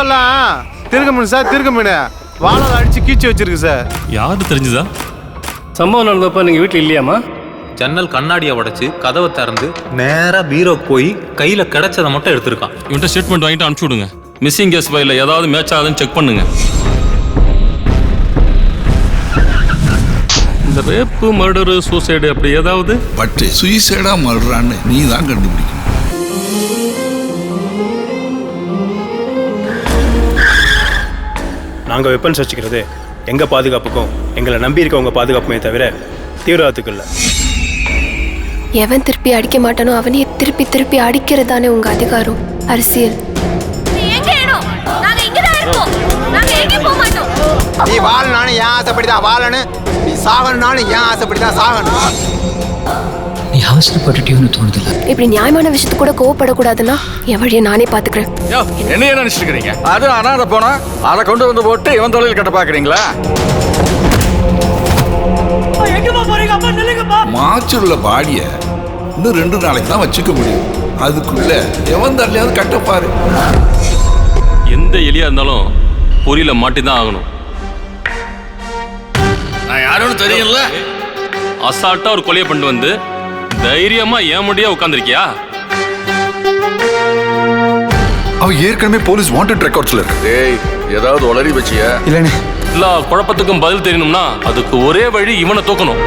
உடம்பெல்லாம் திருக்க மீன் சார், திருக்க மீன் வாழை அடிச்சு கீச்சு வச்சிருக்கு சார். யாரு தெரிஞ்சுதா? சம்பவம் நடந்தப்ப நீங்க வீட்டில் இல்லையாமா? ஜன்னல் கண்ணாடியை உடைச்சு கதவை திறந்து நேராக பீரோ போய் கையில் கிடைச்சதை மட்டும் எடுத்திருக்கான். இவன்ட்ட ஸ்டேட்மெண்ட் வாங்கிட்டு அனுப்பிச்சு விடுங்க. மிஸ்ஸிங் கேஸ் ஃபைலில் ஏதாவது மேட்ச் ஆகுதுன்னு செக் பண்ணுங்க. இந்த ரேப்பு, மர்டரு, சூசைடு அப்படி ஏதாவது? பட் சூசைடா மர்டரான்னு நீ தான் கண்டுபிடிக்கணும். நாங்கள் வெப்பன்ஸ் வச்சுக்கிறது எங்கள் பாதுகாப்புக்கும் எங்களை நம்பி இருக்கவங்க பாதுகாப்புமே தவிர தீவிரவாதத்துக்கு இல்லை. எவன் திருப்பி அடிக்க மாட்டானோ அவனையே திருப்பி திருப்பி அடிக்கிறதானே உங்க அதிகாரம். அரசியல் நீ வாழனாலும் ஏன் ஆசைப்படிதான் வாழணும், நீ சாகணும்னாலும் ஏன் ஆசைப்படிதான் சாகணும். நீ அவசரப்பட்டுட்டியோன்னு தோணுதில்ல. இப்படி நியாயமான விஷயத்துக்கு கூட கோவப்படக்கூடாதுன்னா என் வழியை நானே பாத்துக்கிறேன். என்ன நினைச்சிட்டு இருக்கீங்க? அது அனாதை போனா அதை கொண்டு வந்து போட்டு இவன் தொழில் கட்ட பாக்குறீங்களா? மாச்சுள்ள பாடிய இன்னும் 2 நாளைக்கு தான் வச்சுக்க முடியும். அதுக்குள்ள எவன் தள்ளியாவது கட்டப்பாரு. எந்த எலியா இருந்தாலும் பொரியில மாட்டி தான் ஆகணும். நான் யாருன்னு தெரியல. அசால்ட்டா ஒரு கொலையை பண்ணிட்டு வந்து தைரியமா ஏன் முடியா உட்கார்ந்துருக்கியா? அவ ஏற்கனவே போலீஸ் வாண்டட் ரெக்கார்ட்ஸ்ல இருக்கு. டேய், ஏதாவது உளறி வச்சியா? இல்லைண்ணே. எல்லா குழப்பத்துக்கும் பதில் தெரியணும்னா அதுக்கு ஒரே வழி இவனை தூக்கணும்.